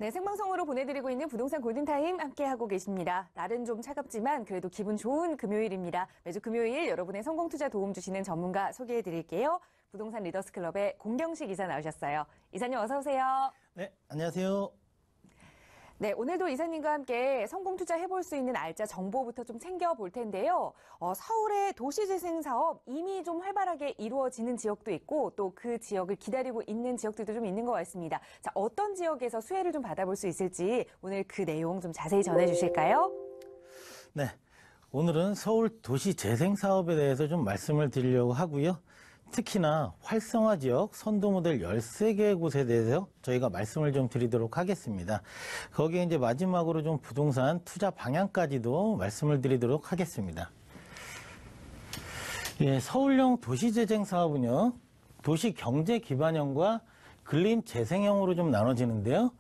네, 생방송으로 보내드리고 있는 부동산 골든타임 함께하고 계십니다. 날은 좀 차갑지만 그래도 기분 좋은 금요일입니다. 매주 금요일 여러분의 성공투자 도움 주시는 전문가 소개해드릴게요. 부동산 리더스클럽의 공경식 이사 나오셨어요. 이사님 어서 오세요. 네, 안녕하세요. 네, 오늘도 이사님과 함께 성공투자 해볼 수 있는 알짜 정보부터 좀 챙겨볼 텐데요. 서울의 도시재생 사업 이미 좀 활발하게 이루어지는 지역도 있고 또 그 지역을 기다리고 있는 지역들도 좀 있는 것 같습니다. 자, 어떤 지역에서 수혜를 좀 받아볼 수 있을지 오늘 그 내용 좀 자세히 전해주실까요? 네, 오늘은 서울 도시재생 사업에 대해서 좀 말씀을 드리려고 하고요. 특히나 활성화 지역 선도 모델 13개 곳에 대해서 저희가 말씀을 좀 드리도록 하겠습니다. 거기에 이제 마지막으로 좀 부동산 투자 방향까지도 말씀을 드리도록 하겠습니다. 예, 서울형 도시재생 사업은요, 도시 경제 기반형과 근린 재생형으로 좀 나눠지는데요.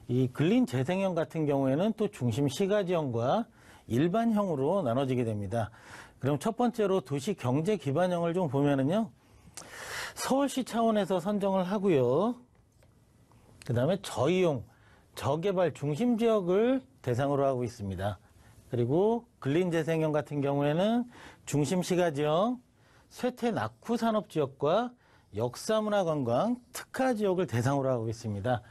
이 근린 재생형 같은 경우에는 또 중심 시가지형과 일반형으로 나눠지게 됩니다. 그럼 첫 번째로 도시 경제 기반형을 좀 보면은요, 서울시 차원에서 선정을 하고요. 그 다음에 저이용, 저개발 중심 지역을 대상으로 하고 있습니다. 그리고 근린재생형 같은 경우에는 중심 시가지역, 쇠퇴 낙후 산업지역과 역사문화관광 특화 지역을 대상으로 하고 있습니다.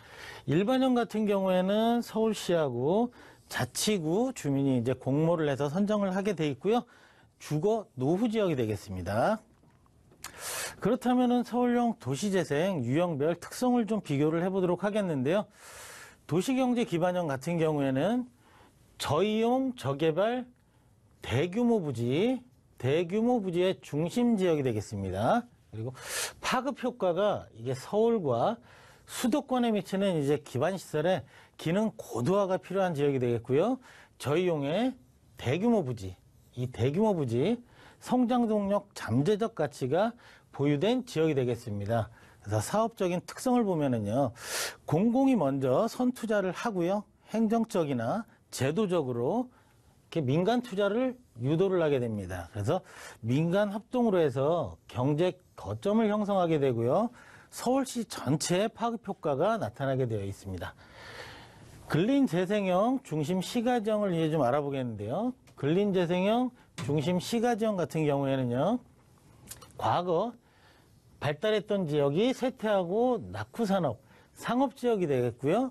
일반형 같은 경우에는 서울시하고 자치구 주민이 이제 공모를 해서 선정을 하게 돼 있고요. 주거 노후 지역이 되겠습니다. 그렇다면은 서울형 도시재생 유형별 특성을 좀 비교를 해보도록 하겠는데요. 도시경제 기반형 같은 경우에는 저이용, 저개발, 대규모 부지의 중심 지역이 되겠습니다. 그리고 파급 효과가 이게 서울과 수도권에 미치는 이제 기반 시설의 기능 고도화가 필요한 지역이 되겠고요. 저이용의 대규모 부지, 이 대규모 부지 성장 동력 잠재적 가치가 보유된 지역이 되겠습니다. 그래서 사업적인 특성을 보면은요, 공공이 먼저 선투자를 하고요, 행정적이나 제도적으로 이렇게 민간 투자를 유도를 하게 됩니다. 그래서 민간 합동으로 해서 경제 거점을 형성하게 되고요, 서울시 전체의 파급 효과가 나타나게 되어 있습니다. 근린재생형 중심 시가지형을 이제 좀 알아보겠는데요. 근린재생형 중심 시가지형 같은 경우에는요, 과거 발달했던 지역이 쇠퇴하고 낙후산업, 상업지역이 되겠고요.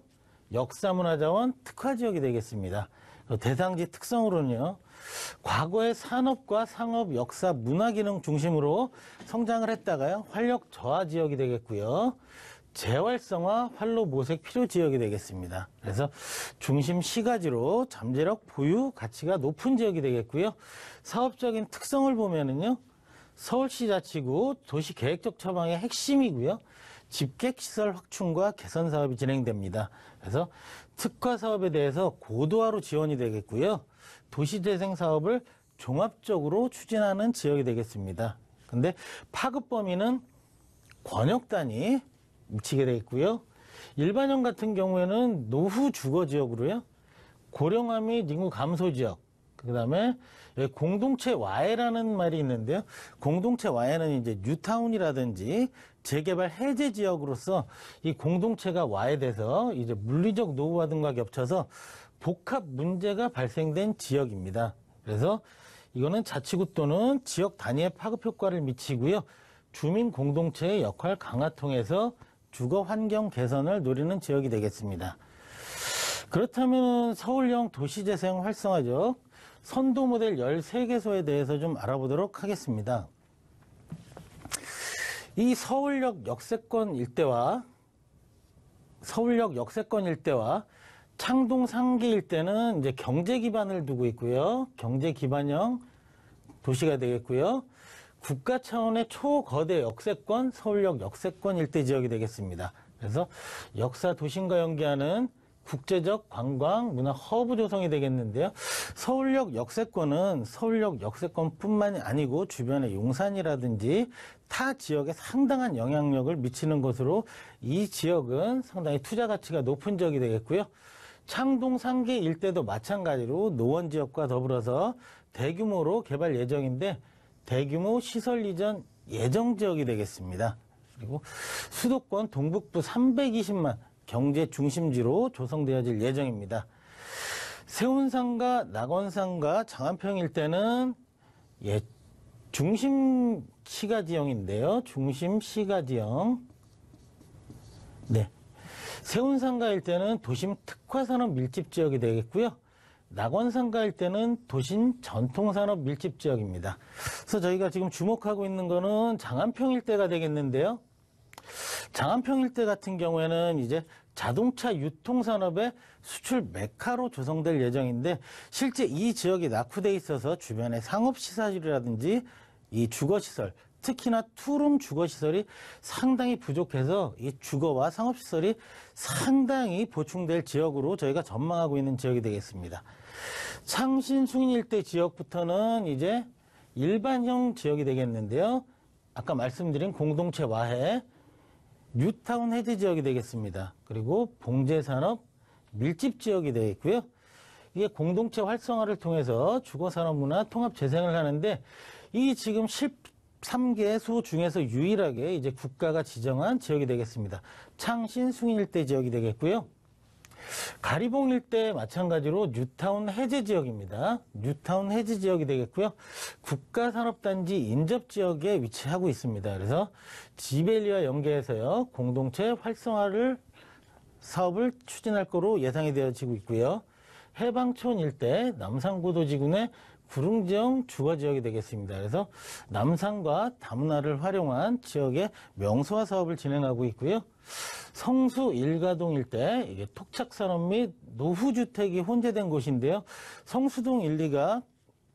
역사문화자원 특화지역이 되겠습니다. 대상지 특성으로는요, 과거의 산업과 상업, 역사, 문화기능 중심으로 성장을 했다가요, 활력 저하 지역이 되겠고요. 재활성화, 활로 모색 필요 지역이 되겠습니다. 그래서 중심 시가지로 잠재력 보유 가치가 높은 지역이 되겠고요. 사업적인 특성을 보면은요, 서울시 자치구 도시 계획적 처방의 핵심이고요. 집객시설 확충과 개선 사업이 진행됩니다. 그래서 특화 사업에 대해서 고도화로 지원이 되겠고요. 도시재생 사업을 종합적으로 추진하는 지역이 되겠습니다. 근데 파급 범위는 권역단위 미치게 되어 있고요. 일반형 같은 경우에는 노후 주거 지역으로요, 고령화 및 인구 감소 지역, 그 다음에 공동체 와해라는 말이 있는데요. 공동체 와해는 이제 뉴타운이라든지 재개발 해제 지역으로서 이 공동체가 와해돼서 이제 물리적 노후화 등과 겹쳐서 복합 문제가 발생된 지역입니다. 그래서 이거는 자치구 또는 지역 단위의 파급 효과를 미치고요. 주민 공동체의 역할 강화 통해서 주거 환경 개선을 노리는 지역이 되겠습니다. 그렇다면 서울형 도시재생 활성화적 선도 모델 13개소에 대해서 좀 알아보도록 하겠습니다. 이 서울역 역세권 일대와 창동 상계 일대는 이제 경제 기반을 두고 있고요. 경제 기반형 도시가 되겠고요. 국가 차원의 초거대 역세권, 서울역 역세권 일대 지역이 되겠습니다. 그래서 역사 도심과 연계하는 국제적 관광 문화 허브 조성이 되겠는데요. 서울역 역세권은 서울역 역세권뿐만이 아니고 주변의 용산이라든지 타 지역에 상당한 영향력을 미치는 것으로 이 지역은 상당히 투자 가치가 높은 지역이 되겠고요. 창동 상계 일대도 마찬가지로 노원 지역과 더불어서 대규모로 개발 예정인데 대규모 시설 이전 예정 지역이 되겠습니다. 그리고 수도권 동북부 320만 경제 중심지로 조성되어질 예정입니다. 세운상과 낙원상과 장안평 일대는 중심 시가 지형인데요. 중심 시가 지형. 네. 세운상가 일대는 도심 특화산업 밀집 지역이 되겠고요. 낙원상가 일대는 도심 전통산업 밀집 지역입니다. 그래서 저희가 지금 주목하고 있는 거는 장안평 일대가 되겠는데요. 장안평 일대 같은 경우에는 이제 자동차 유통산업의 수출 메카로 조성될 예정인데 실제 이 지역이 낙후돼 있어서 주변에 상업시설이라든지 이 주거시설, 특히나 투룸 주거시설이 상당히 부족해서 이 주거와 상업시설이 상당히 보충될 지역으로 저희가 전망하고 있는 지역이 되겠습니다. 창신 숭인 일대 지역부터는 이제 일반형 지역이 되겠는데요. 아까 말씀드린 공동체 와해, 뉴타운 해제 지역이 되겠습니다. 그리고 봉제산업 밀집 지역이 되겠고요. 이게 공동체 활성화를 통해서 주거산업 문화 통합 재생을 하는데 이 지금 13개소 중에서 유일하게 이제 국가가 지정한 지역이 되겠습니다. 창신 숭인 일대 지역이 되겠고요. 가리봉 일대 마찬가지로 뉴타운 해제 지역입니다. 뉴타운 해제 지역이 되겠고요. 국가산업단지 인접지역에 위치하고 있습니다. 그래서 지벨리와 연계해서요. 공동체 활성화를 사업을 추진할 거로 예상이 되어지고 있고요. 해방촌 일대 남산고도지구내 구릉지형 주거지역이 되겠습니다. 그래서 남산과 다문화를 활용한 지역의 명소화 사업을 진행하고 있고요. 성수 일가동 일대, 이게 토착산업 및 노후주택이 혼재된 곳인데요. 성수동 1, 2가,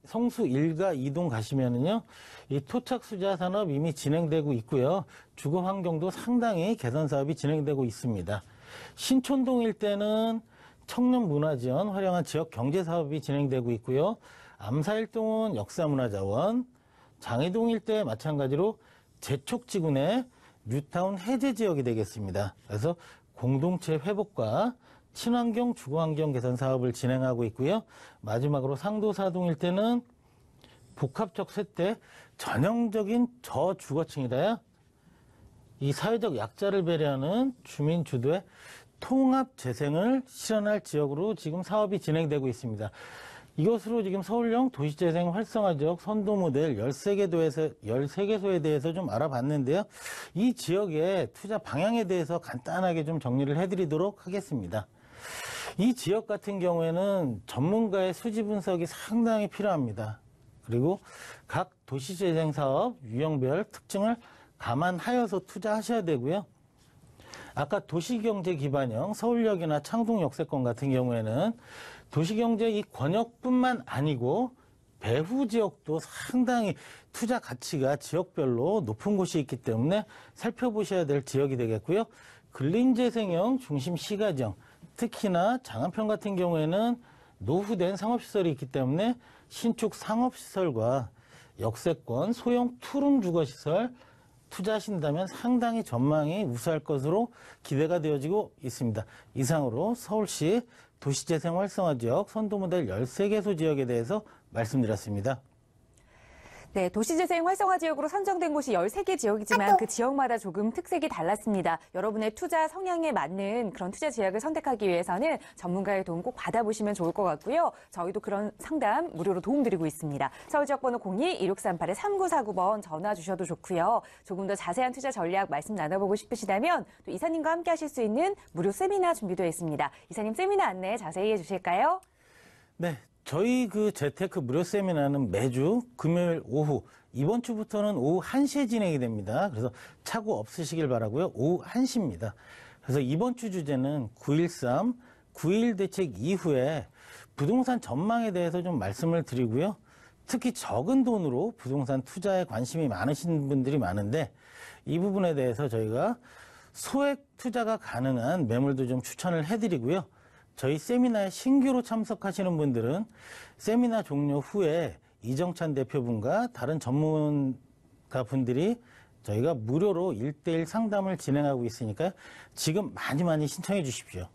성수 1가 2동 가시면은요, 이 토착수자 산업 이미 진행되고 있고요. 주거 환경도 상당히 개선 사업이 진행되고 있습니다. 신촌동 일대는 청년 문화지원 활용한 지역 경제 사업이 진행되고 있고요. 암사일동은 역사문화자원, 장애동 일대 마찬가지로 제촉지구 내 뉴타운 해제 지역이 되겠습니다. 그래서 공동체 회복과 친환경 주거환경 개선 사업을 진행하고 있고요. 마지막으로 상도사동 일대는 복합적 세대 전형적인 저주거층이라야 이 사회적 약자를 배려하는 주민 주도의 통합 재생을 실현할 지역으로 지금 사업이 진행되고 있습니다. 이것으로 지금 서울형 도시재생 활성화 지역 선도 모델 13개소에 대해서 좀 알아봤는데요. 이 지역의 투자 방향에 대해서 간단하게 좀 정리를 해드리도록 하겠습니다. 이 지역 같은 경우에는 전문가의 수지 분석이 상당히 필요합니다. 그리고 각 도시재생 사업 유형별 특징을 감안하여서 투자하셔야 되고요. 아까 도시경제 기반형 서울역이나 창동 역세권 같은 경우에는 도시경제 이 권역뿐만 아니고 배후 지역도 상당히 투자 가치가 지역별로 높은 곳이 있기 때문에 살펴보셔야 될 지역이 되겠고요. 근린재생형 중심 시가지형, 특히나 장안평 같은 경우에는 노후된 상업시설이 있기 때문에 신축 상업시설과 역세권, 소형 투룸 주거시설 투자하신다면 상당히 전망이 우수할 것으로 기대가 되어지고 있습니다. 이상으로 서울시 도시재생 활성화 지역 선도모델 13개소 지역에 대해서 말씀드렸습니다. 네, 도시재생 활성화 지역으로 선정된 곳이 13개 지역이지만 그 지역마다 조금 특색이 달랐습니다. 여러분의 투자 성향에 맞는 그런 투자 지역을 선택하기 위해서는 전문가의 도움 꼭 받아보시면 좋을 것 같고요. 저희도 그런 상담 무료로 도움드리고 있습니다. 서울지역번호 02-2638-3949번 전화 주셔도 좋고요. 조금 더 자세한 투자 전략 말씀 나눠보고 싶으시다면 또 이사님과 함께 하실 수 있는 무료 세미나 준비되어 있습니다. 이사님 세미나 안내 자세히 해주실까요? 네. 저희 그 재테크 무료 세미나는 매주 금요일 오후, 이번 주부터는 오후 1시에 진행이 됩니다. 그래서 착오 없으시길 바라고요. 오후 1시입니다. 그래서 이번 주 주제는 9.13, 9.1 대책 이후에 부동산 전망에 대해서 좀 말씀을 드리고요. 특히 적은 돈으로 부동산 투자에 관심이 많으신 분들이 많은데 이 부분에 대해서 저희가 소액 투자가 가능한 매물도 좀 추천을 해드리고요. 저희 세미나에 신규로 참석하시는 분들은 세미나 종료 후에 이정찬 대표분과 다른 전문가 분들이 저희가 무료로 1대1 상담을 진행하고 있으니까 지금 많이 신청해 주십시오.